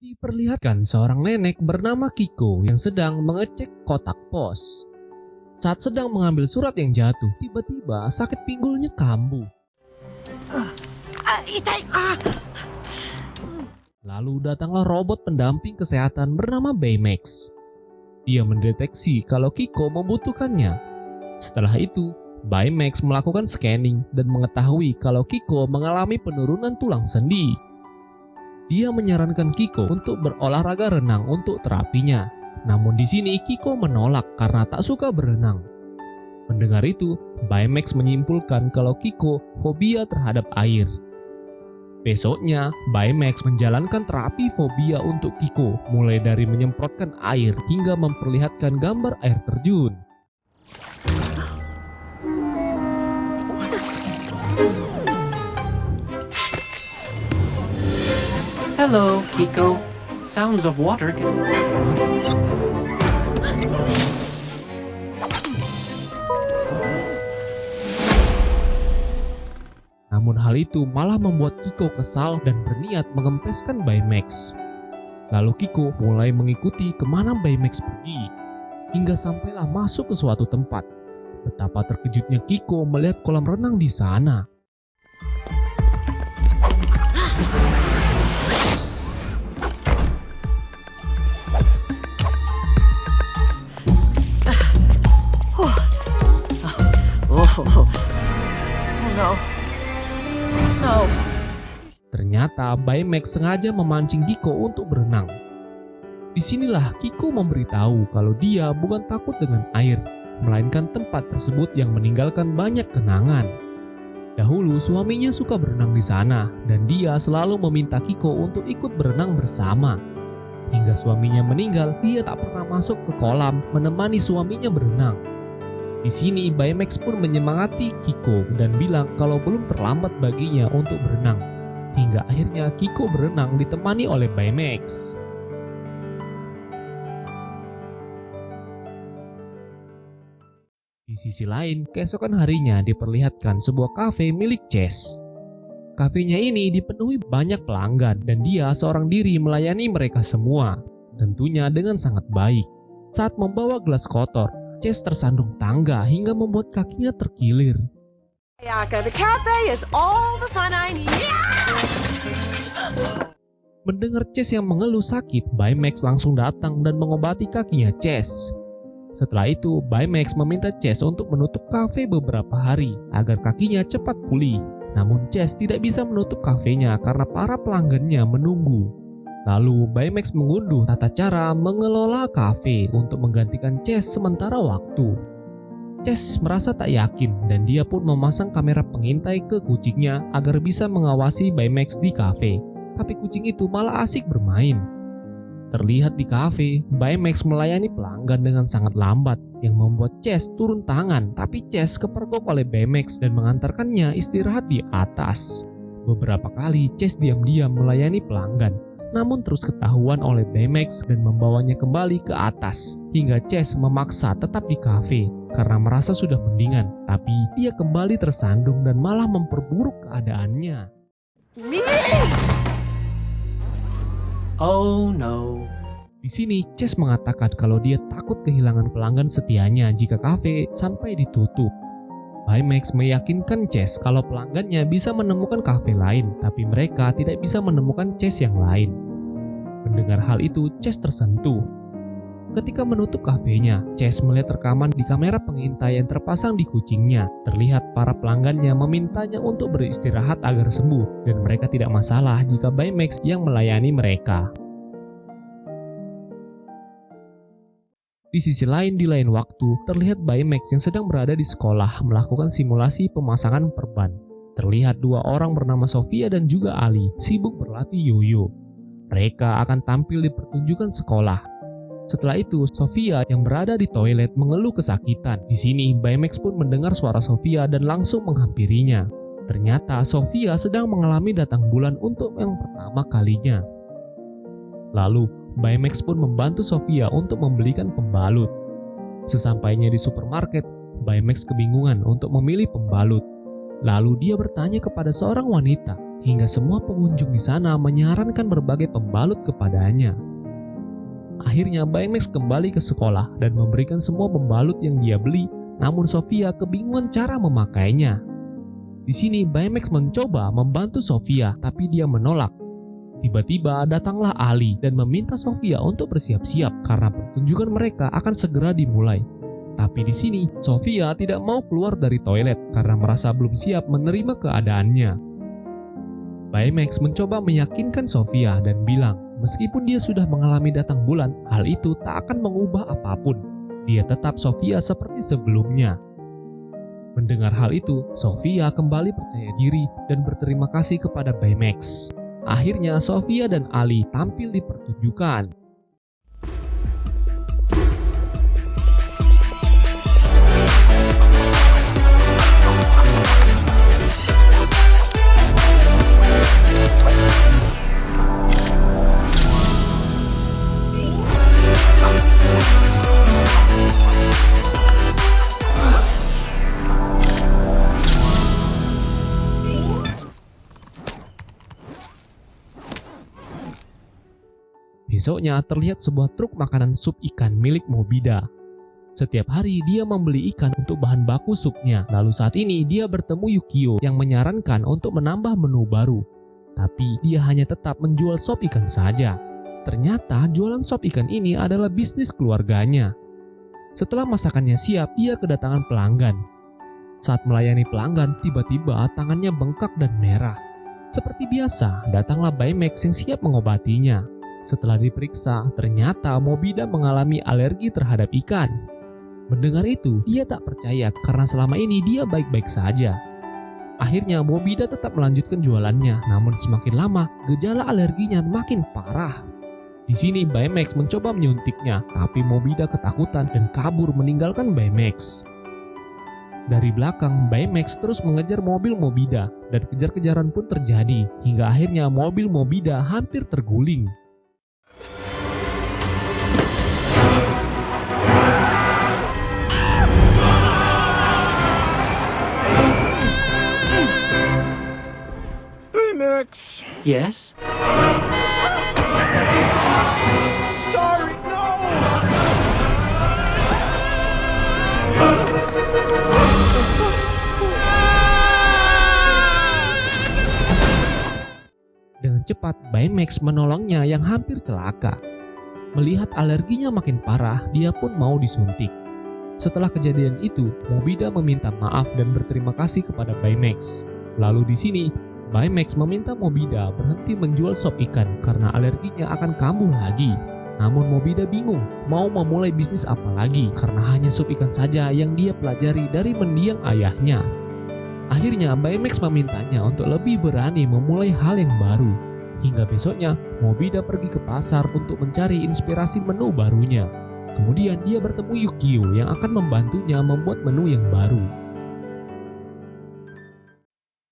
Diperlihatkan seorang nenek bernama Kiko yang sedang mengecek kotak pos. Saat sedang mengambil surat yang jatuh, tiba-tiba sakit pinggulnya kambuh. Lalu datanglah robot pendamping kesehatan bernama Baymax. Dia mendeteksi kalau Kiko membutuhkannya. Setelah itu, Baymax melakukan scanning dan mengetahui kalau Kiko mengalami penurunan tulang sendi. Dia menyarankan Kiko untuk berolahraga renang untuk terapinya. Namun di sini Kiko menolak karena tak suka berenang. Mendengar itu, Baymax menyimpulkan kalau Kiko fobia terhadap air. Besoknya, Baymax menjalankan terapi fobia untuk Kiko, mulai dari menyemprotkan air hingga memperlihatkan gambar air terjun. Hello, Kiko. Sounds of water can... Namun hal itu malah membuat Kiko kesal dan berniat mengempeskan Baymax. Lalu Kiko mulai mengikuti kemana Baymax pergi, hingga sampailah masuk ke suatu tempat. Betapa terkejutnya Kiko melihat kolam renang di sana. Oh no. No. Ternyata Baymax sengaja memancing Kiko untuk berenang. Disinilah Kiko memberitahu kalau dia bukan takut dengan air, melainkan tempat tersebut yang meninggalkan banyak kenangan. Dahulu suaminya suka berenang di sana dan dia selalu meminta Kiko untuk ikut berenang bersama. Hingga suaminya meninggal, dia tak pernah masuk ke kolam menemani suaminya berenang. Di sini Baymax pun menyemangati Kiko dan bilang kalau belum terlambat baginya untuk berenang. Hingga akhirnya Kiko berenang ditemani oleh Baymax. Di sisi lain, keesokan harinya diperlihatkan sebuah kafe milik Chess. Kafenya ini dipenuhi banyak pelanggan dan dia seorang diri melayani mereka semua, tentunya dengan sangat baik. Saat membawa gelas kotor, Chess tersandung tangga hingga membuat kakinya terkilir. The cafe is all the fun I need. Mendengar Chess yang mengeluh sakit, Baymax langsung datang dan mengobati kakinya Chess. Setelah itu, Baymax meminta Chess untuk menutup kafe beberapa hari agar kakinya cepat pulih. Namun Chess tidak bisa menutup kafenya karena para pelanggannya menunggu. Lalu Baymax mengunduh tata cara mengelola kafe untuk menggantikan Chess sementara waktu. Chess merasa tak yakin dan dia pun memasang kamera pengintai ke kucingnya agar bisa mengawasi Baymax di kafe. Tapi kucing itu malah asik bermain. Terlihat di kafe, Baymax melayani pelanggan dengan sangat lambat yang membuat Chess turun tangan, tapi Chess kepergok oleh Baymax dan mengantarkannya istirahat di atas. Beberapa kali Chess diam-diam melayani pelanggan, namun terus ketahuan oleh Baymax dan membawanya kembali ke atas, hingga Chess memaksa tetap di kafe karena merasa sudah mendingan, tapi dia kembali tersandung dan malah memperburuk keadaannya. Oh no. Di sini Chess mengatakan kalau dia takut kehilangan pelanggan setianya jika kafe sampai ditutup. Baymax meyakinkan Chess kalau pelanggannya bisa menemukan kafe lain, tapi mereka tidak bisa menemukan Chess yang lain. Mendengar hal itu, Chess tersentuh. Ketika menutup kafenya, Chess melihat rekaman di kamera pengintai yang terpasang di kucingnya. Terlihat para pelanggannya memintanya untuk beristirahat agar sembuh, dan mereka tidak masalah jika Baymax yang melayani mereka. Di sisi lain, di lain waktu, terlihat Baymax yang sedang berada di sekolah melakukan simulasi pemasangan perban. Terlihat dua orang bernama Sofia dan juga Ali sibuk berlatih yoyo. Mereka akan tampil di pertunjukan sekolah. Setelah itu, Sofia yang berada di toilet mengeluh kesakitan. Di sini, Baymax pun mendengar suara Sofia dan langsung menghampirinya. Ternyata Sofia sedang mengalami datang bulan untuk yang pertama kalinya. Lalu, Baymax pun membantu Sofia untuk membelikan pembalut. Sesampainya di supermarket, Baymax kebingungan untuk memilih pembalut. Lalu dia bertanya kepada seorang wanita hingga semua pengunjung di sana menyarankan berbagai pembalut kepadanya. Akhirnya Baymax kembali ke sekolah dan memberikan semua pembalut yang dia beli, namun Sofia kebingungan cara memakainya. Di sini Baymax mencoba membantu Sofia, tapi dia menolak. Tiba-tiba datanglah Ali dan meminta Sofia untuk bersiap-siap karena pertunjukan mereka akan segera dimulai. Tapi di sini Sofia tidak mau keluar dari toilet karena merasa belum siap menerima keadaannya. Baymax mencoba meyakinkan Sofia dan bilang, meskipun dia sudah mengalami datang bulan, hal itu tak akan mengubah apapun. Dia tetap Sofia seperti sebelumnya. Mendengar hal itu, Sofia kembali percaya diri dan berterima kasih kepada Baymax. Akhirnya Sofia dan Ali tampil di pertunjukan. Besoknya terlihat sebuah truk makanan sup ikan milik Mobida. Setiap hari dia membeli ikan untuk bahan baku supnya. Lalu saat ini dia bertemu Yukio yang menyarankan untuk menambah menu baru. Tapi dia hanya tetap menjual sop ikan saja. Ternyata jualan sop ikan ini adalah bisnis keluarganya. Setelah masakannya siap, dia kedatangan pelanggan. Saat melayani pelanggan, tiba-tiba tangannya bengkak dan merah. Seperti biasa, datanglah Baymax yang siap mengobatinya. Setelah diperiksa, ternyata Mobida mengalami alergi terhadap ikan. Mendengar itu, dia tak percaya karena selama ini dia baik-baik saja. Akhirnya Mobida tetap melanjutkan jualannya, namun semakin lama gejala alerginya makin parah. Di sini Baymax mencoba menyuntiknya, tapi Mobida ketakutan dan kabur meninggalkan Baymax. Dari belakang, Baymax terus mengejar mobil Mobida dan kejar-kejaran pun terjadi hingga akhirnya mobil Mobida hampir terguling. Baymax! Yes? Sorry, no! Dengan cepat, Baymax menolongnya yang hampir celaka. Melihat alerginya makin parah, dia pun mau disuntik. Setelah kejadian itu, Mobida meminta maaf dan berterima kasih kepada Baymax. Lalu di sini, Baymax meminta Mobida berhenti menjual sop ikan karena alerginya akan kambuh lagi. Namun Mobida bingung mau memulai bisnis apa lagi karena hanya sop ikan saja yang dia pelajari dari mendiang ayahnya. Akhirnya Baymax memintanya untuk lebih berani memulai hal yang baru. Hingga besoknya, Mobida pergi ke pasar untuk mencari inspirasi menu barunya. Kemudian dia bertemu Yukio yang akan membantunya membuat menu yang baru.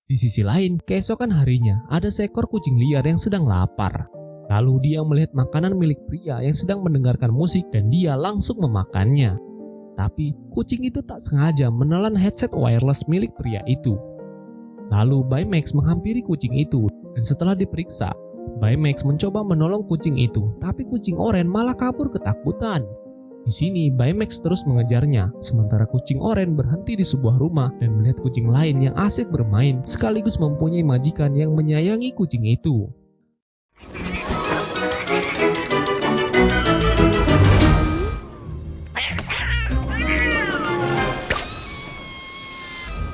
Di sisi lain, keesokan harinya ada seekor kucing liar yang sedang lapar. Lalu dia melihat makanan milik pria yang sedang mendengarkan musik dan dia langsung memakannya. Tapi kucing itu tak sengaja menelan headset wireless milik pria itu. Lalu Baymax menghampiri kucing itu dan setelah diperiksa, Baymax mencoba menolong kucing itu, tapi kucing oranye malah kabur ketakutan. Di sini Baymax terus mengejarnya, sementara kucing oranye berhenti di sebuah rumah dan melihat kucing lain yang asik bermain sekaligus mempunyai majikan yang menyayangi kucing itu.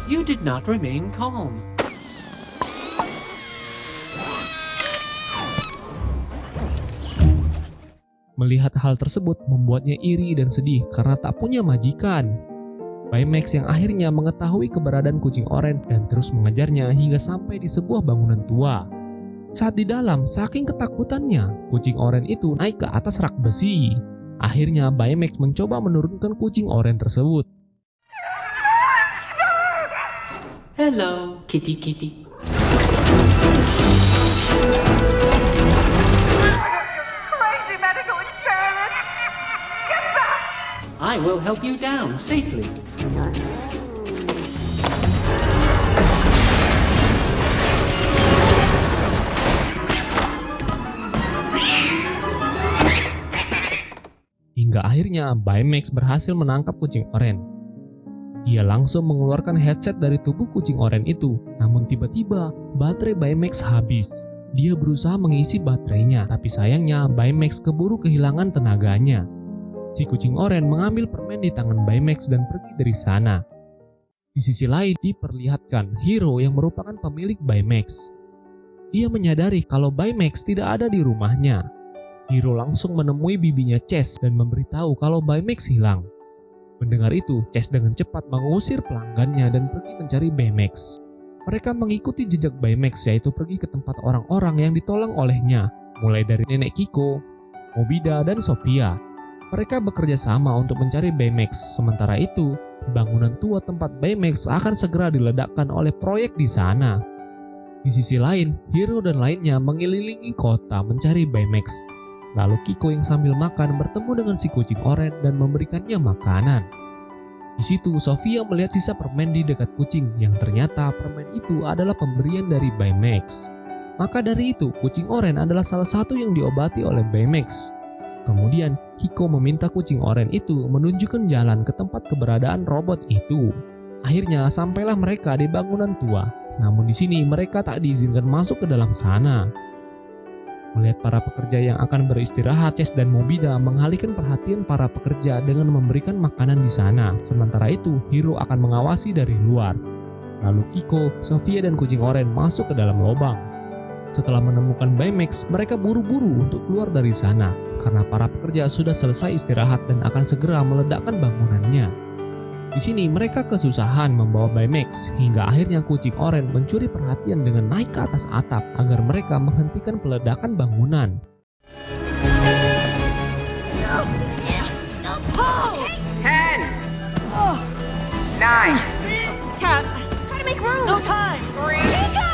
You did not remain calm. Melihat hal tersebut membuatnya iri dan sedih karena tak punya majikan. Baymax yang akhirnya mengetahui keberadaan kucing oranye dan terus mengejarnya hingga sampai di sebuah bangunan tua. Saat di dalam, saking ketakutannya, kucing oranye itu naik ke atas rak besi. Akhirnya Baymax mencoba menurunkan kucing oranye tersebut. Hello, kitty kitty. Crazy medical experiment. Get back! I will help you down safely. hingga akhirnya Baymax berhasil menangkap kucing oranye. Dia langsung mengeluarkan headset dari tubuh kucing oranye itu, namun tiba-tiba baterai Baymax habis. Dia berusaha mengisi baterainya, tapi sayangnya Baymax keburu kehilangan tenaganya. Si kucing oranye mengambil permen di tangan Baymax dan pergi dari sana. Di sisi lain diperlihatkan Hiro yang merupakan pemilik Baymax. Dia menyadari kalau Baymax tidak ada di rumahnya. Hiro langsung menemui bibinya Chase dan memberitahu kalau Baymax hilang. Mendengar itu, Chase dengan cepat mengusir pelanggannya dan pergi mencari Baymax. Mereka mengikuti jejak Baymax, yaitu pergi ke tempat orang-orang yang ditolong olehnya, mulai dari Nenek Kiko, Mobida, dan Sophia. Mereka bekerja sama untuk mencari Baymax. Sementara itu, bangunan tua tempat Baymax akan segera diledakkan oleh proyek di sana. Di sisi lain, Hiro dan lainnya mengelilingi kota mencari Baymax. Lalu Kiko yang sambil makan bertemu dengan si kucing oranye dan memberikannya makanan. Di situ, Sophia melihat sisa permen di dekat kucing yang ternyata permen itu adalah pemberian dari Baymax. Maka dari itu, kucing oranye adalah salah satu yang diobati oleh Baymax. Kemudian, Kiko meminta kucing oranye itu menunjukkan jalan ke tempat keberadaan robot itu. Akhirnya, sampailah mereka di bangunan tua. Namun di sini mereka tak diizinkan masuk ke dalam sana. Melihat para pekerja yang akan beristirahat, Chase dan Mobida mengalihkan perhatian para pekerja dengan memberikan makanan di sana. Sementara itu, Hiro akan mengawasi dari luar. Lalu Kiko, Sophia, dan kucing oranye masuk ke dalam lubang. Setelah menemukan Baymax, mereka buru-buru untuk keluar dari sana karena para pekerja sudah selesai istirahat dan akan segera meledakkan bangunannya. Di sini mereka kesusahan membawa Baymax hingga akhirnya kucing oranye mencuri perhatian dengan naik ke atas atap agar mereka menghentikan peledakan bangunan. Ten. 9. Cat, Try to make room. no time. 3. Go!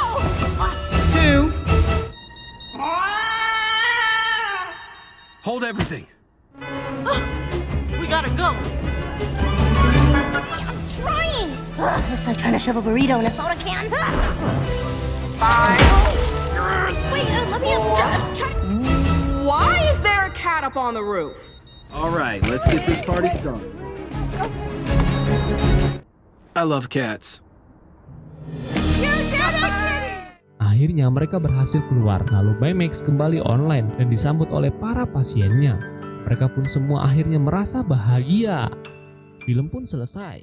2. Hold everything. We gotta go. I'm trying. It's like trying to shove a burrito in a soda can. 5. Wait, let me up. Try. Why is there a cat up on the roof? All right, let's get this party started. I love cats. Akhirnya mereka berhasil keluar, lalu Baymax kembali online dan disambut oleh para pasiennya. Mereka pun semua akhirnya merasa bahagia. Film pun selesai.